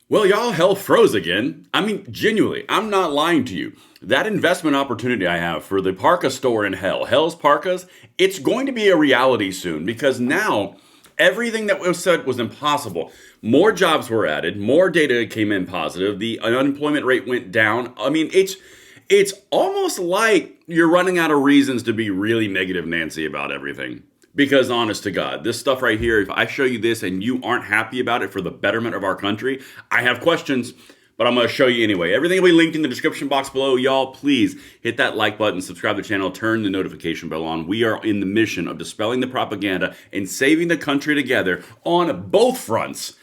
Well, y'all, hell froze again. I mean, genuinely, I'm not lying to you. That investment opportunity I have for the parka store in hell, Hell's Parkas, it's going to be a reality soon because now everything that was said was impossible. More jobs were added, more data came in positive, the unemployment rate went down. I mean, it's almost like you're running out of reasons to be really negative Nancy about everything. Because honest to God, this stuff right here, if I show you this and you aren't happy about it for the betterment of our country, I have questions, but I'm going to show you anyway. Everything will be linked in the description box below. Y'all, please hit that like button, subscribe to the channel, turn the notification bell on. We are in the mission of dispelling the propaganda and saving the country together on both fronts.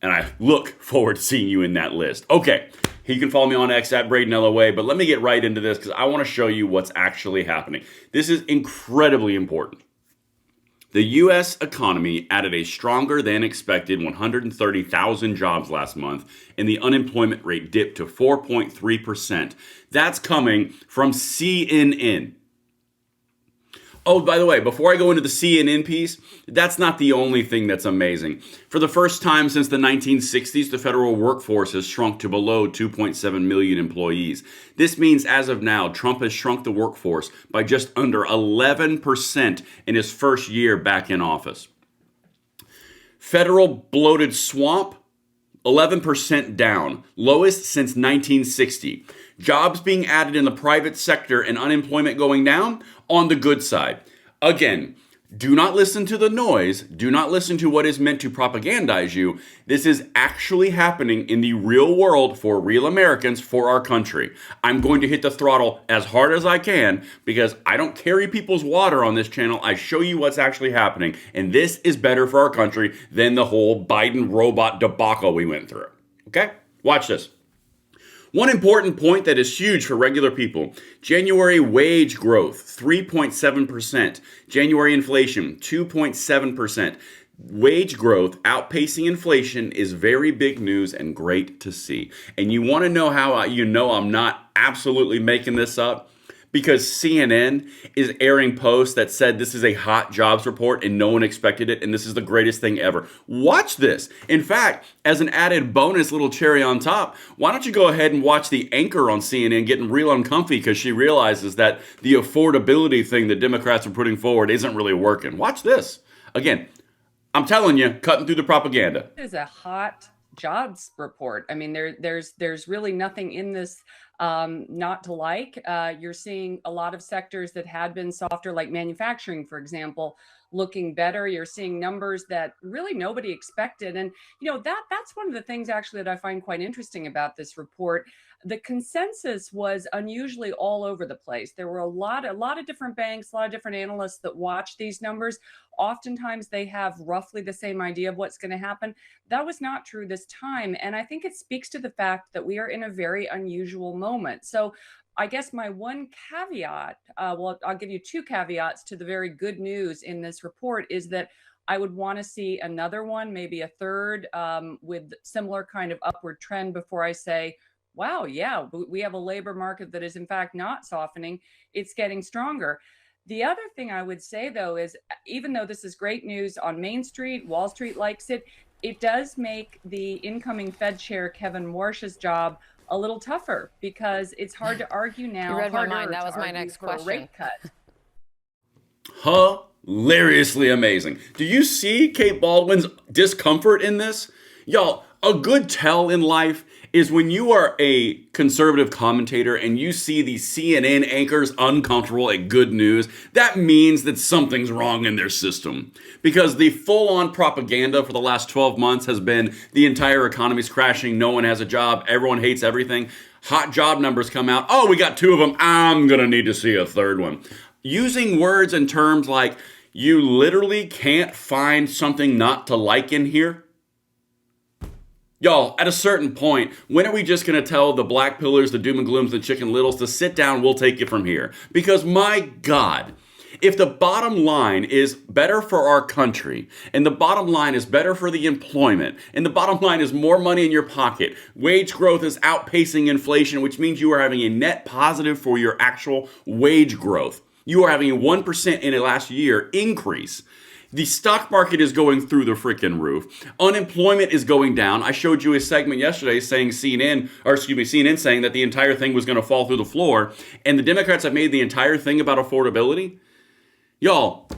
And I look forward to seeing you in that list. Okay, you can follow me on X at Braden LOA, but let me get right into this because I want to show you what's actually happening. This is incredibly important. The U.S. economy added a stronger than expected 130,000 jobs last month, and the unemployment rate dipped to 4.3%. That's coming from CNN. Oh, by the way, before I go into the CNN piece, that's not the only thing that's amazing. For the first time since the 1960s, the federal workforce has shrunk to below 2.7 million employees. This means as of now, Trump has shrunk the workforce by just under 11% in his first year back in office. Federal bloated swamp, 11% down, lowest since 1960. Jobs being added in the private sector and unemployment going down on the good side. Again, do not listen to the noise. Do not listen to what is meant to propagandize you. This is actually happening in the real world for real Americans, for our country. I'm going to hit the throttle as hard as I can because I don't carry people's water on this channel. I show you what's actually happening. And this is better for our country than the whole Biden robot debacle we went through. Okay? Watch this. One important point that is huge for regular people. January wage growth, 3.7%. January inflation, 2.7%. Wage growth outpacing inflation is very big news and great to see. And you want to know how you know I'm not absolutely making this up? Because CNN is airing posts that said this is a hot jobs report and no one expected it and this is the greatest thing ever. Watch this. In fact, as an added bonus little cherry on top, why don't you go ahead and watch the anchor on CNN getting real uncomfy because she realizes that the affordability thing that Democrats are putting forward isn't really working. Watch this. Again, I'm telling you, cutting through the propaganda. It is a hot jobs report. I mean, there's really nothing in this not to like. You're seeing a lot of sectors that had been softer, like manufacturing, for example, looking better. You're seeing numbers that really nobody expected. And, you know, that's one of the things actually that I find quite interesting about this report. The consensus was unusually all over the place. There were a lot of different banks, a lot of different analysts that watch these numbers. Oftentimes they have roughly the same idea of what's going to happen. That was not true this time. And I think it speaks to the fact that we are in a very unusual moment. So I guess my one caveat, well, I'll give you two caveats to the very good news in this report, is that I would want to see another one, maybe a third, with similar kind of upward trend before I say, wow, yeah, we have a labor market that is in fact not softening, it's getting stronger. The other thing I would say, though, is even though this is great news on Main Street, Wall Street likes it, it does make the incoming Fed chair, Kevin Warsh's job a little tougher because it's hard to argue now. You read my mind. That was my next question. Rate cut. Hilariously amazing. Do you see Kate Baldwin's discomfort in this? Y'all, a good tell in life is when you are a conservative commentator and you see these CNN anchors uncomfortable at good news, that means that something's wrong in their system. Because the full-on propaganda for the last 12 months has been the entire economy's crashing, no one has a job, everyone hates everything. Hot job numbers come out, oh, we got two of them, I'm gonna need to see a third one. Using words and terms like, you literally can't find something not to like in here. Y'all, at a certain point, when are we just going to tell the black pillars, the doom and glooms, the chicken littles to sit down, we'll take it from here? Because my God, if the bottom line is better for our country, and the bottom line is better for the employment, and the bottom line is more money in your pocket, wage growth is outpacing inflation, which means you are having a net positive for your actual wage growth. You are having a 1% in the last year increase. The stock market is going through the freaking roof. Unemployment is going down. I showed you a segment yesterday saying CNN saying that the entire thing was going to fall through the floor, and the Democrats have made the entire thing about affordability. Y'all,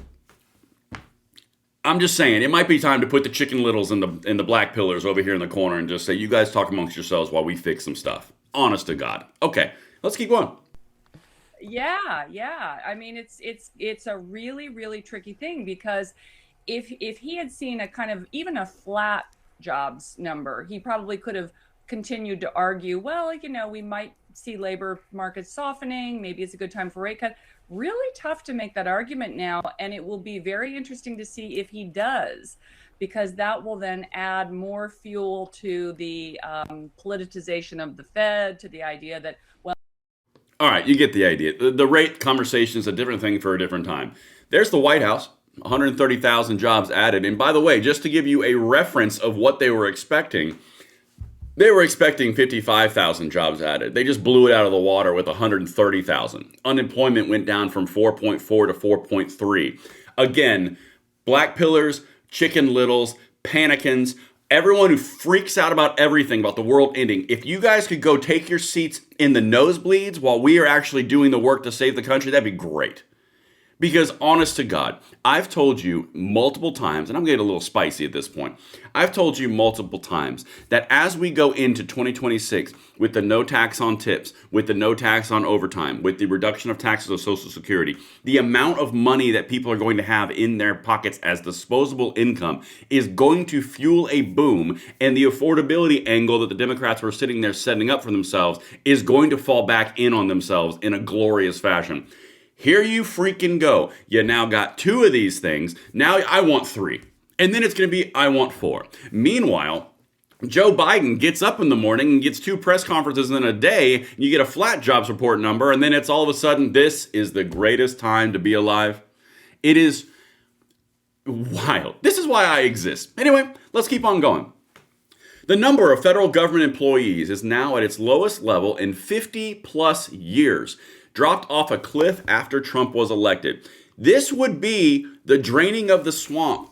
I'm just saying, it might be time to put the chicken littles and the black pillars over here in the corner and just say, you guys talk amongst yourselves while we fix some stuff. Honest to God. Okay, let's keep going. Yeah. I mean, it's a really, really tricky thing, because if he had seen a kind of even a flat jobs number, he probably could have continued to argue, well, we might see labor markets softening. Maybe it's a good time for rate cut. Really tough to make that argument now. And it will be very interesting to see if he does, because that will then add more fuel to the politicization of the Fed, to the idea that, well, all right, you get the idea. The rate conversation is a different thing for a different time. There's the White House, 130,000 jobs added. And by the way, just to give you a reference of what they were expecting 55,000 jobs added. They just blew it out of the water with 130,000. Unemployment went down from 4.4 to 4.3. Again, black pillars, chicken littles, panicans, everyone who freaks out about everything, about the world ending. If you guys could go take your seats in the nosebleeds while we are actually doing the work to save the country, that'd be great. Because honest to God, I've told you multiple times, and I'm getting a little spicy at this point. I've told you multiple times that as we go into 2026 with the no tax on tips, with the no tax on overtime, with the reduction of taxes on Social Security, the amount of money that people are going to have in their pockets as disposable income is going to fuel a boom, and the affordability angle that the Democrats were sitting there setting up for themselves is going to fall back in on themselves in a glorious fashion. Here you freaking go. You now got 2 of these things. Now I want 3. And then it's going to be, I want 4. Meanwhile, Joe Biden gets up in the morning and gets 2 press conferences in a day. And you get a flat jobs report number. And then it's all of a sudden, this is the greatest time to be alive. It is wild. This is why I exist. Anyway, let's keep on going. The number of federal government employees is now at its lowest level in 50 plus years. Dropped off a cliff after Trump was elected. This would be the draining of the swamp.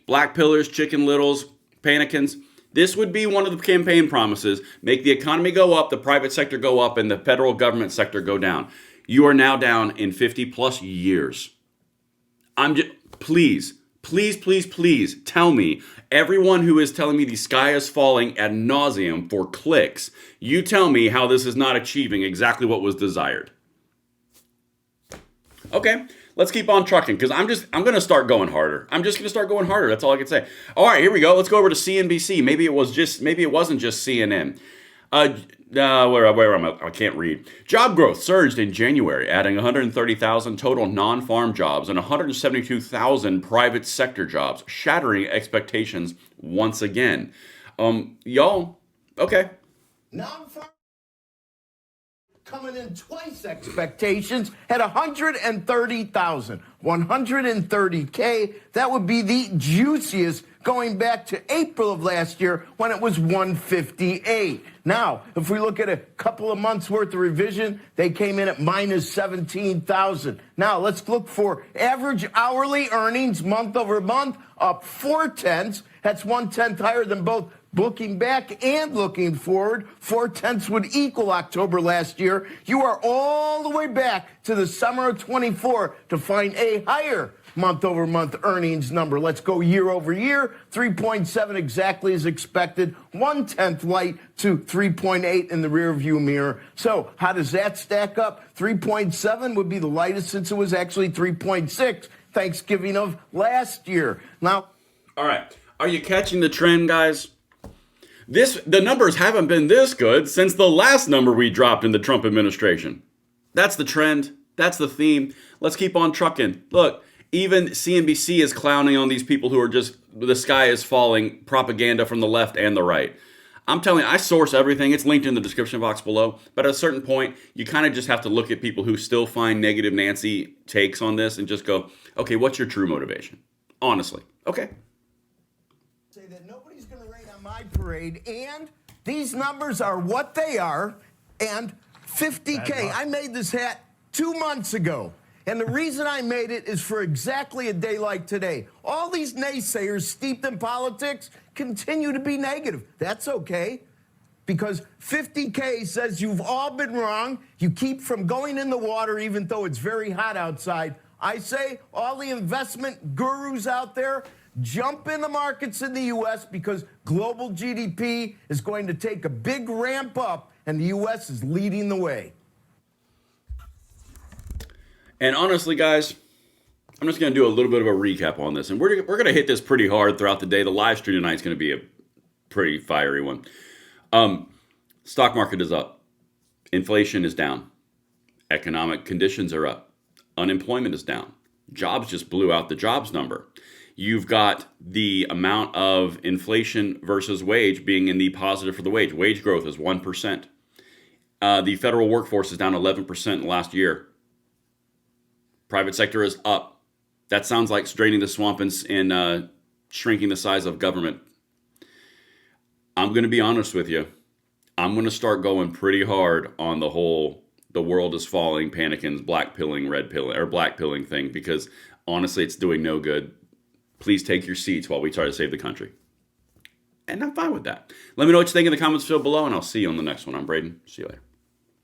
Black pillars, chicken littles, panicans. This would be one of the campaign promises. Make the economy go up, the private sector go up, and the federal government sector go down. You are now down in 50 plus years. Please tell me, everyone who is telling me the sky is falling ad nauseum for clicks, you tell me how this is not achieving exactly what was desired. Okay, let's keep on trucking, because I'm going to start going harder. I'm just going to start going harder. That's all I can say. All right, here we go. Let's go over to CNBC. Maybe it wasn't just CNN. Where am I? I can't read. Job growth surged in January, adding 130,000 total non-farm jobs and 172,000 private sector jobs, shattering expectations once again. Y'all, okay. Non-farm coming in twice expectations at 130,000. 130K, that would be the juiciest going back to April of last year when it was 158. Now, if we look at a couple of months worth of revision, they came in at minus 17,000. Now, let's look for average hourly earnings month over month, up 0.4. That's 1/10 higher than both looking back and looking forward. 0.4 would equal October last year. You are all the way back to the summer of 24 to find a higher month-over-month earnings number. Let's go year over year. 3.7 exactly as expected. 1/10 light to 3.8 in the rearview mirror. So how does that stack up? 3.7 would be the lightest since it was actually 3.6 Thanksgiving of last year. Now, all right. Are you catching the trend, guys? The numbers haven't been this good since the last number we dropped in the Trump administration. That's the trend. That's the theme. Let's keep on trucking. Look, even CNBC is clowning on these people who are just, the sky is falling, propaganda from the left and the right. I'm telling you, I source everything. It's linked in the description box below. But at a certain point, you kind of just have to look at people who still find negative Nancy takes on this and just go, okay, what's your true motivation? Honestly. Okay. Say that nobody's going to rain on my parade, and these numbers are what they are, and 50K. I made this hat 2 months ago. And the reason I made it is for exactly a day like today. All these naysayers steeped in politics continue to be negative. That's okay, because 50K says you've all been wrong. You keep from going in the water even though it's very hot outside. I say all the investment gurus out there, jump in the markets in the U.S. because global GDP is going to take a big ramp up, and the U.S. is leading the way. And honestly, guys, I'm just going to do a little bit of a recap on this. And we're going to hit this pretty hard throughout the day. The live stream tonight is going to be a pretty fiery one. Stock market is up. Inflation is down. Economic conditions are up. Unemployment is down. Jobs just blew out the jobs number. You've got the amount of inflation versus wage being in the positive for the wage. Wage growth is 1%. The federal workforce is down 11% in the last year. Private sector is up. That sounds like draining the swamp and shrinking the size of government. I'm going to be honest with you. I'm going to start going pretty hard on the whole the world is falling, panicking, black pilling, red pilling, or black pilling thing, because honestly, it's doing no good. Please take your seats while we try to save the country. And I'm fine with that. Let me know what you think in the comments below, and I'll see you on the next one. I'm Braden. See you later.